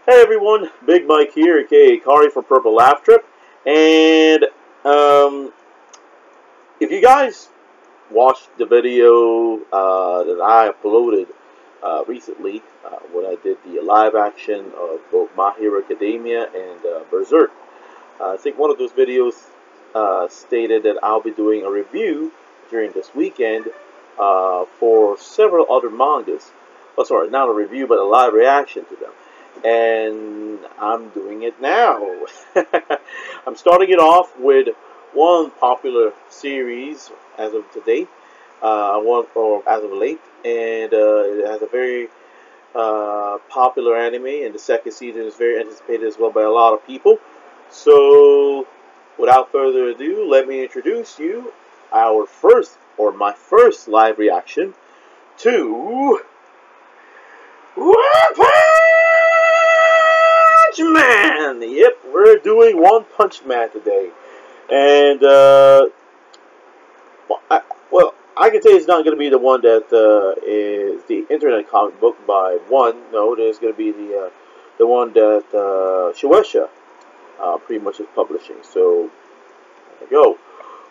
Hey everyone, Big Mike here, aka Kari from Purple Laugh Trip. And if you guys watched the video that I uploaded recently, when I did the live action of both My Hero Academia and Berserk, I think one of those videos stated that I'll be doing a review during this weekend for several other mangas. Oh, sorry, not a review, but a live reaction to them. And I'm doing it now. I'm starting it off with one popular series as of today, one or as of late, and it has a very popular anime, and the second season is very anticipated as well by a lot of people. So, without further ado, let me introduce you our first, or my first live reaction to One Punch Man! Yep, we're doing One Punch Man today. And, well, I can say it's not going to be the one that is the internet comic book by one. No, there's going to be the one that Shueisha pretty much is publishing. So, there we go.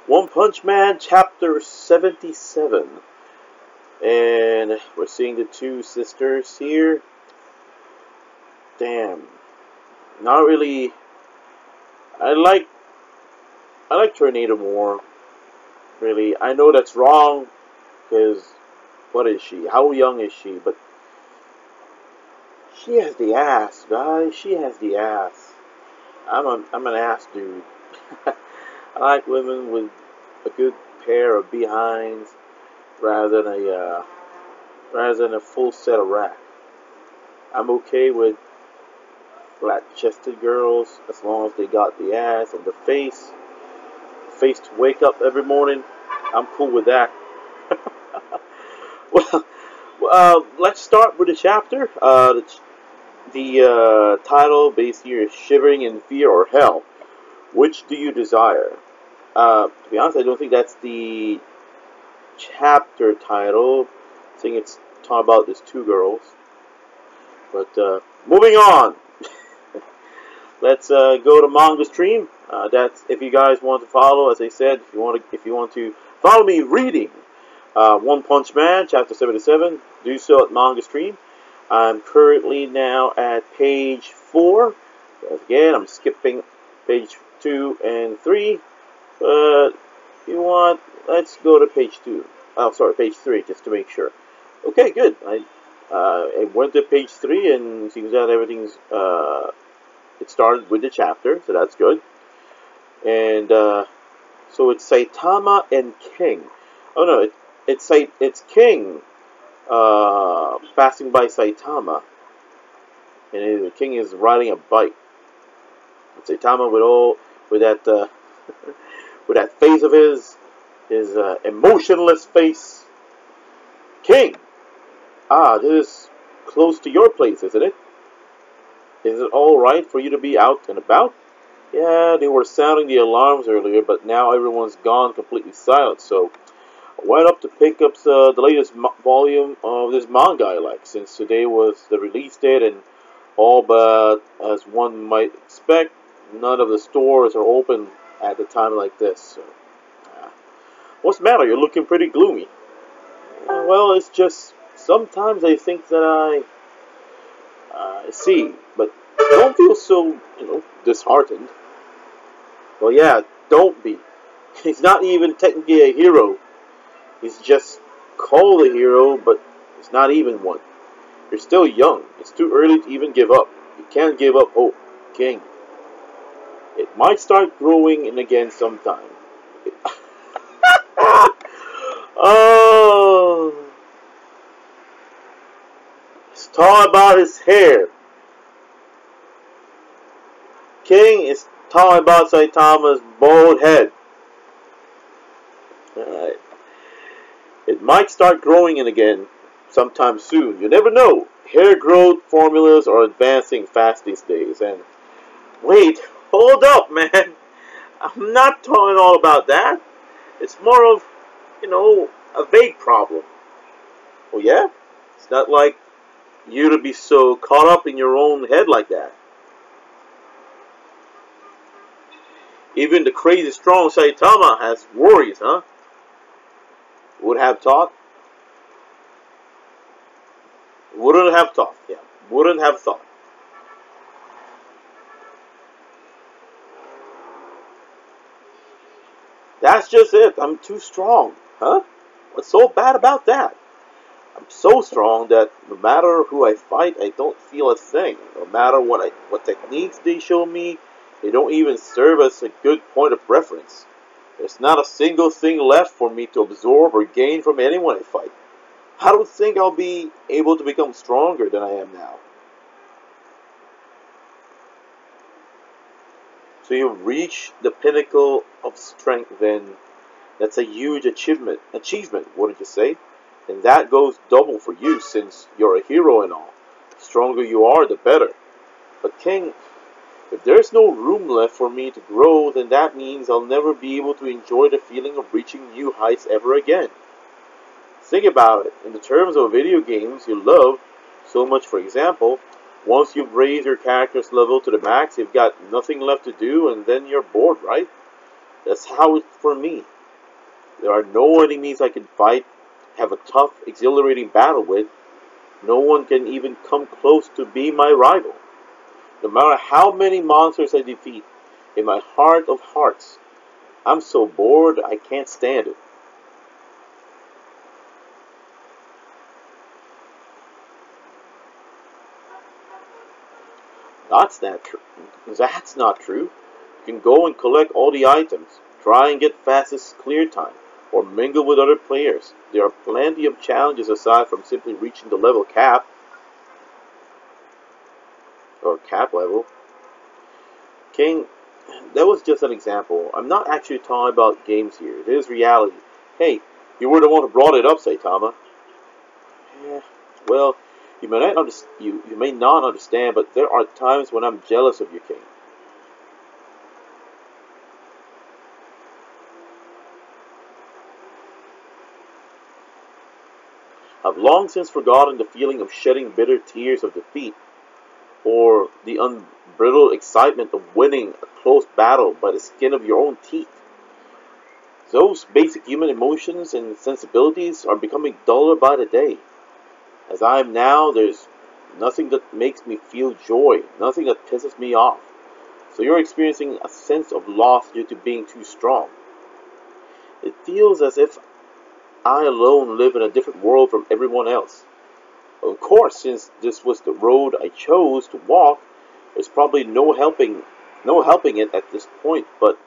One Punch Man, Chapter 77. And we're seeing the two sisters here. Damn. Not really. I like Tornado more. Really. I know that's wrong. Because, what is she? How young is she? But she has the ass, guys. She has the ass. I'm an ass dude. I like women with a good pair of behinds rather than a full set of rack. I'm okay with flat-chested girls as long as they got the ass and the face to wake up every morning. I'm cool with that. Well, let's start with the chapter. The title base here is Shivering in Fear or Hell. Which do you desire? To be honest, I don't think that's the chapter title. I think it's talking about these two girls. But moving on. Let's go to Manga Stream. That's if you guys want to follow. As I said, if you want to follow me reading One Punch Man Chapter 77, do so at Manga Stream. I'm currently now at page 4. Again, I'm skipping page 2 and 3. But if you want, let's go to page 2. Oh, sorry, page 3, just to make sure. Okay, good. I went to page 3 and seems that everything's it started with the chapter, so that's good. And so it's Saitama and King. Oh no, it's King passing by Saitama, and the King is riding a bike. And Saitama with that with that face of his emotionless face. King, this is close to your place, isn't it? Is it alright for you to be out and about? Yeah, they were sounding the alarms earlier, but now everyone's gone completely silent, so I went up to pick up the latest volume of this manga I like, since today was the release date, and all but, as one might expect, none of the stores are open at a time like this, so... What's the matter? You're looking pretty gloomy. Well, it's just, sometimes I think that I see, but don't feel so, disheartened. Well, yeah, don't be. He's not even technically a hero. He's just called a hero, but he's not even one. You're still young. It's too early to even give up. You can't give up hope, King. It might start growing in again sometime. Oh, he's talking about his hair. King is talking about Saitama's bald head. Alright. It might start growing in again sometime soon. You never know. Hair growth formulas are advancing fast these days. And wait, hold up, man. I'm not talking all about that. It's more of, a vague problem. Oh yeah? It's not like you to be so caught up in your own head like that? Even the crazy strong Saitama has worries, huh? Would have thought. Wouldn't have thought. Yeah, wouldn't have thought. That's just it. I'm too strong, huh? What's so bad about that? I'm so strong that no matter who I fight, I don't feel a thing. No matter what techniques they show me, they don't even serve as a good point of reference. There's not a single thing left for me to absorb or gain from anyone I fight. I don't think I'll be able to become stronger than I am now. So you reach the pinnacle of strength then. That's a huge achievement, wouldn't you say? And that goes double for you since you're a hero and all. The stronger you are, the better. But King, if there's no room left for me to grow, then that means I'll never be able to enjoy the feeling of reaching new heights ever again. Think about it. In the terms of video games you love so much, for example, once you've raised your character's level to the max, you've got nothing left to do and then you're bored, right? That's how it's for me. There are no enemies I can fight, have a tough, exhilarating battle with. No one can even come close to being my rival. No matter how many monsters I defeat, in my heart of hearts, I'm so bored I can't stand it. That's not true. That's not true. You can go and collect all the items, try and get fastest clear time, or mingle with other players. There are plenty of challenges aside from simply reaching the level cap, or cap level. King, that was just an example. I'm not actually talking about games here. It is reality. Hey, you were the one who brought it up, Saitama. Yeah, well, you may not understand, but there are times when I'm jealous of you, King. I've long since forgotten the feeling of shedding bitter tears of defeat, or the unbridled excitement of winning a close battle by the skin of your own teeth. Those basic human emotions and sensibilities are becoming duller by the day. As I am now, there's nothing that makes me feel joy, nothing that pisses me off. So you're experiencing a sense of loss due to being too strong. It feels as if I alone live in a different world from everyone else. Of course, since this was the road I chose to walk, there's probably no helping it at this point, but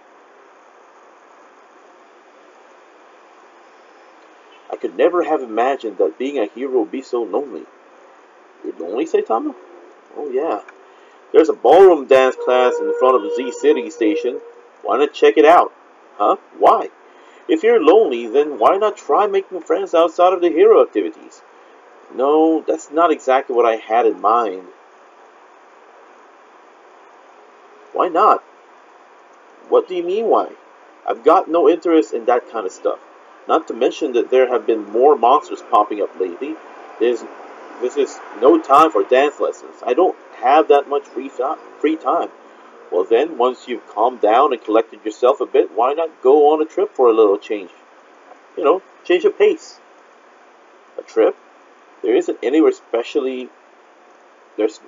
I could never have imagined that being a hero would be so lonely. You're lonely, Saitama? Oh yeah. There's a ballroom dance class in front of the Z City station. Why not check it out? Huh? Why? If you're lonely, then why not try making friends outside of the hero activities? No, that's not exactly what I had in mind. Why not? What do you mean why? I've got no interest in that kind of stuff. Not to mention that there have been more monsters popping up lately. There's, this is no time for dance lessons. I don't have that much free time. Well then, once you've calmed down and collected yourself a bit, why not go on a trip for a little change? Change of pace. A trip? There isn't anywhere specially. There's,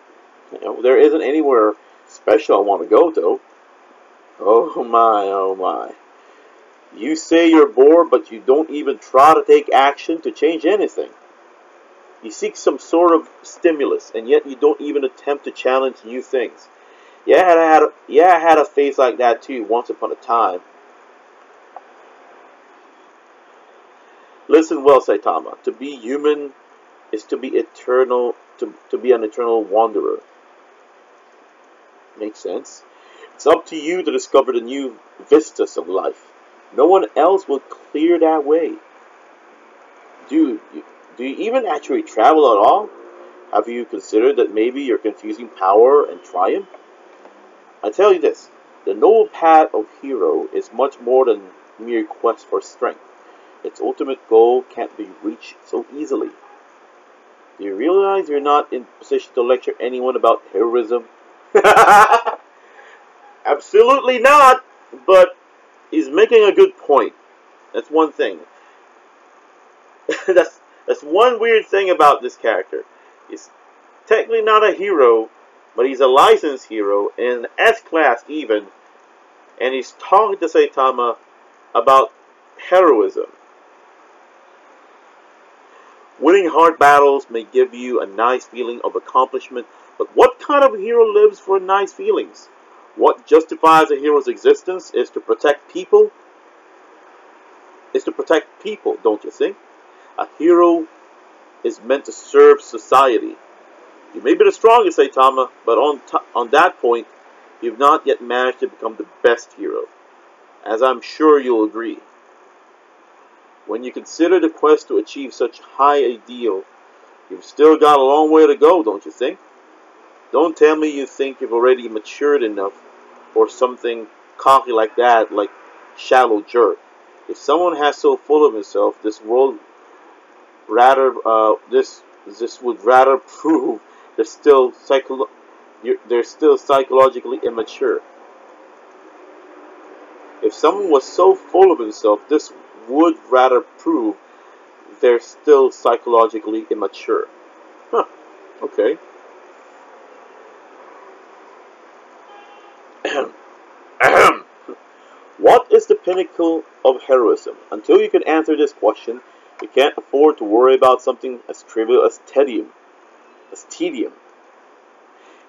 there isn't anywhere special I want to go though. Oh my, oh my. You say you're bored, but you don't even try to take action to change anything. You seek some sort of stimulus, and yet you don't even attempt to challenge new things. I had a phase like that too, once upon a time. Listen well, Saitama. To be human is to be eternal, to be an eternal wanderer. Makes sense? It's up to you to discover the new vistas of life. No one else will clear that way. Dude, do you even actually travel at all? Have you considered that maybe you're confusing power and triumph? I tell you this, the noble path of hero is much more than mere quest for strength. Its ultimate goal can't be reached so easily. Do you realize you're not in position to lecture anyone about heroism? Absolutely not, but he's making a good point. That's one thing. that's one weird thing about this character. He's technically not a hero, but he's a licensed hero, in S-class even, and he's talking to Saitama about heroism. Winning hard battles may give you a nice feeling of accomplishment, but what kind of hero lives for nice feelings? What justifies a hero's existence is to protect people. Don't you think? A hero is meant to serve society. You may be the strongest, Saitama, but on that point, you've not yet managed to become the best hero, as I'm sure you'll agree. When you consider the quest to achieve such high ideal, you've still got a long way to go, don't you think? Don't tell me you think you've already matured enough or something cocky like that, like shallow jerk. If someone has so full of himself, this would rather prove they're still psychologically immature. If someone was so full of himself, this would rather prove they're still psychologically immature. Huh. Okay. What is the pinnacle of heroism? Until you can answer this question, you can't afford to worry about something as trivial as tedium.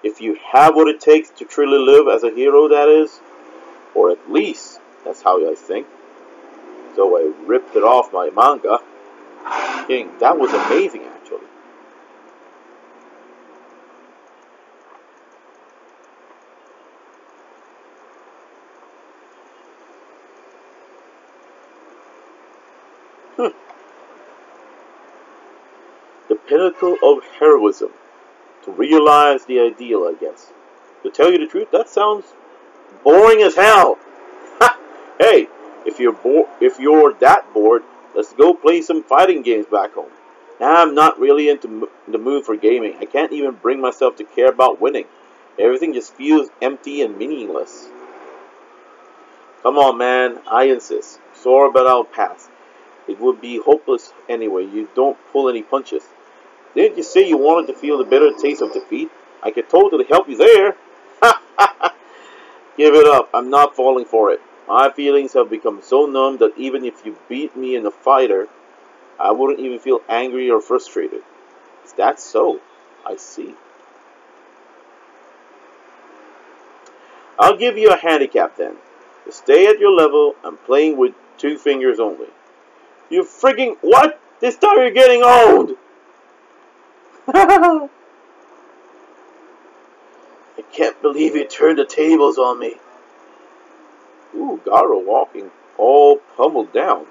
If you have what it takes to truly live as a hero, that is, or at least that's how I think. So I ripped it off my manga. King, that was amazing, actually. The pinnacle of heroism. To realize the ideal, I guess. To tell you the truth, that sounds boring as hell. Hey, if you're that bored, let's go play some fighting games back home. Now I'm not really into the mood for gaming. I can't even bring myself to care about winning. Everything just feels empty and meaningless. Come on, man. I insist. Sorry, but I'll pass. It would be hopeless anyway. You don't pull any punches. Didn't you say you wanted to feel the bitter taste of defeat? I could totally help you there. Give it up. I'm not falling for it. My feelings have become so numb that even if you beat me in a fighter, I wouldn't even feel angry or frustrated. Is that so? I see. I'll give you a handicap then. To stay at your level, I'm playing with 2 fingers only. You frigging what? This time you're getting owned! I can't believe you turned the tables on me. Ooh, Garo walking all pummeled down.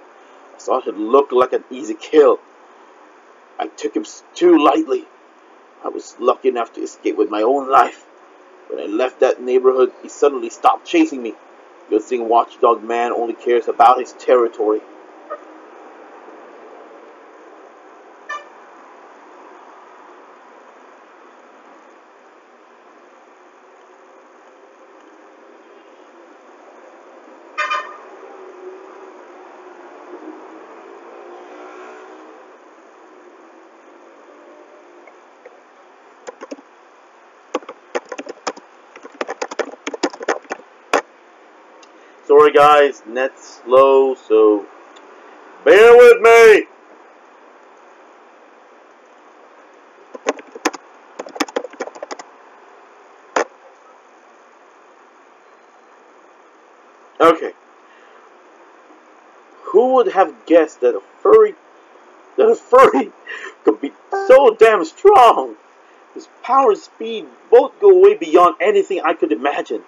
I thought it looked like an easy kill. I took him too lightly. I was lucky enough to escape with my own life. When I left that neighborhood, he suddenly stopped chasing me. Good thing Watchdog Man only cares about his territory. Sorry guys, net's slow, so bear with me! Okay. Who would have guessed that a furry could be so damn strong? His power and speed both go way beyond anything I could imagine.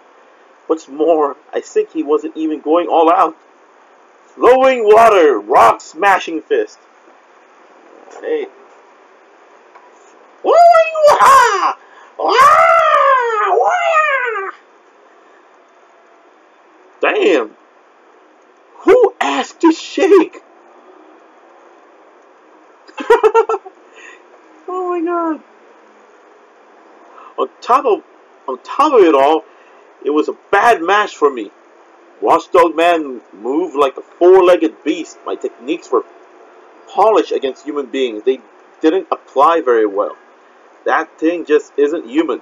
What's more, I think he wasn't even going all out. Flowing water, rock smashing fist. Hey. Damn. Who asked to shake? Oh my On top of it all, it was a bad match for me. Watchdog Man moved like a four-legged beast. My techniques were polished against human beings. They didn't apply very well. That thing just isn't human.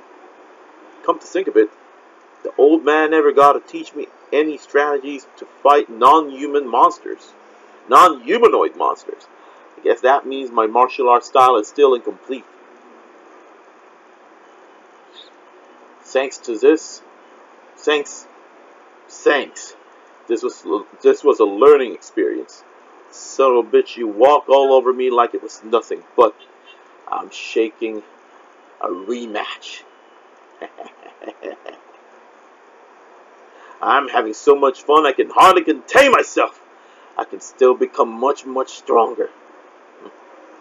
Come to think of it, the old man never got to teach me any strategies to fight non-human monsters. Non-humanoid monsters. I guess that means my martial arts style is still incomplete. Thanks. This was a learning experience. Son of a bitch, you walk all over me like it was nothing, but I'm shaking a rematch. I'm having so much fun I can hardly contain myself. I can still become much, much stronger.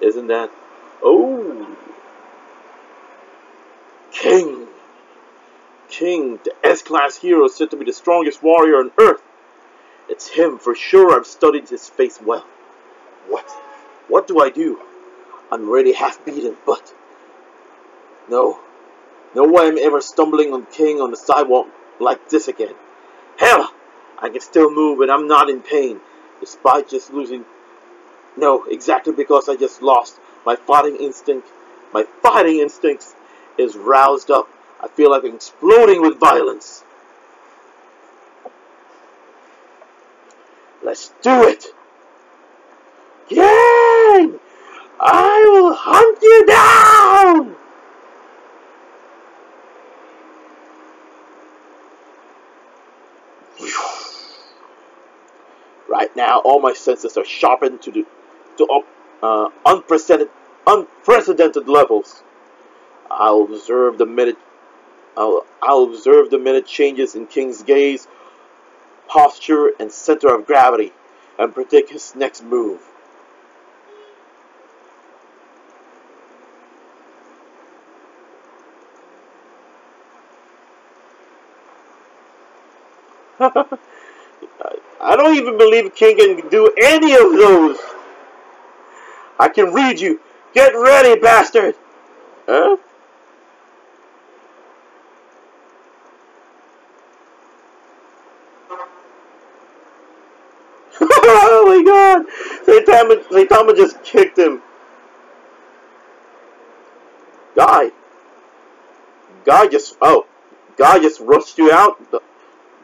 Isn't that? Oh! King! King, the S-Class hero is said to be the strongest warrior on Earth. It's him, for sure. I've studied his face well. What do I do? I'm already half beaten, but... No way I'm ever stumbling on King on the sidewalk like this again. Hell, I can still move and I'm not in pain, despite just losing. No, exactly because I just lost. My fighting instincts is roused up. I feel like I'm exploding with violence. Let's do it! King! I will hunt you down! Right now, all my senses are sharpened to unprecedented levels. I'll observe the minute changes in King's gaze, posture, and center of gravity, and predict his next move. I don't even believe King can do any of those. I can read you. Get ready, bastard! Huh? Oh my god! Saitama just kicked him. Guy just rushed you out.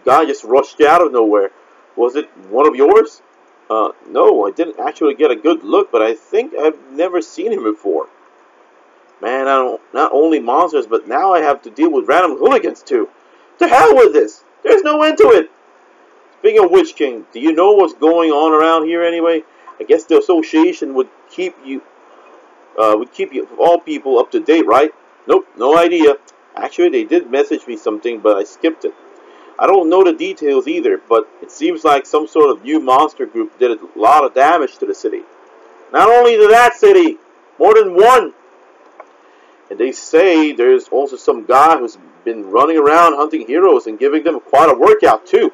Guy just rushed you out of nowhere. Was it one of yours? No, I didn't actually get a good look, but I think I've never seen him before. Man, not only monsters, but now I have to deal with random hooligans too. To hell with this! There's no end to it! Speaking of which, King, do you know what's going on around here anyway? I guess the association would keep you of all people up to date, right? Nope, no idea. Actually, they did message me something, but I skipped it. I don't know the details either, but it seems like some sort of new monster group did a lot of damage to the city. Not only to that city, more than one. And they say there's also some guy who's been running around hunting heroes and giving them quite a workout too.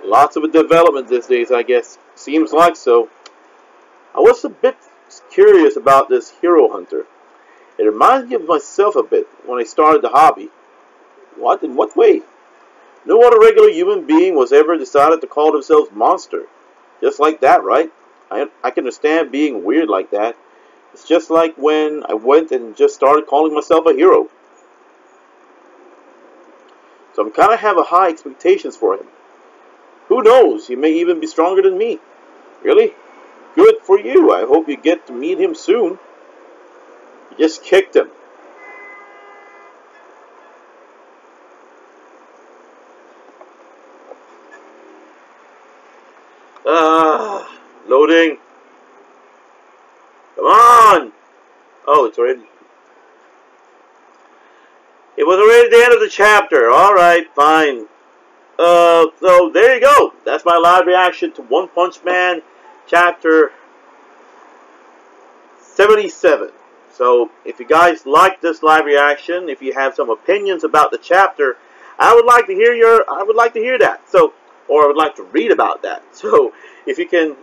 Lots of development these days, I guess. Seems like so. I was a bit curious about this hero hunter. It reminds me of myself a bit when I started the hobby. What? In what way? No other regular human being was ever decided to call themselves monster. Just like that, right? I can understand being weird like that. It's just like when I went and just started calling myself a hero. So I'm kind of have a high expectations for him. Who knows? He may even be stronger than me. Really? Good for you. I hope you get to meet him soon. You just kicked him. Loading. Come on! Oh, it's already... It was already the end of the chapter. Alright, fine. So there you go. That's my live reaction to One Punch Man chapter 77. So if you guys like this live reaction, if you have some opinions about the chapter, I would like to hear that. So, or I would like to read about that. So if you can,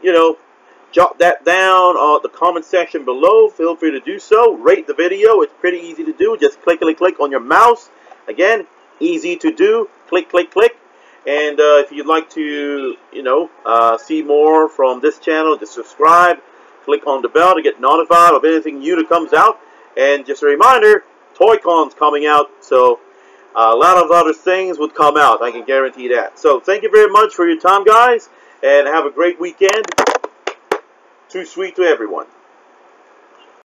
jot that down on the comment section below. Feel free to do so. Rate the video. It's pretty easy to do. Just click on your mouse. Again, easy to do. Click. And if you'd like to, see more from this channel, just subscribe. Click on the bell to get notified of anything new that comes out. And just a reminder, Toy-Con's coming out, so a lot of other things would come out. I can guarantee that. So thank you very much for your time, guys, and have a great weekend. Too sweet to everyone.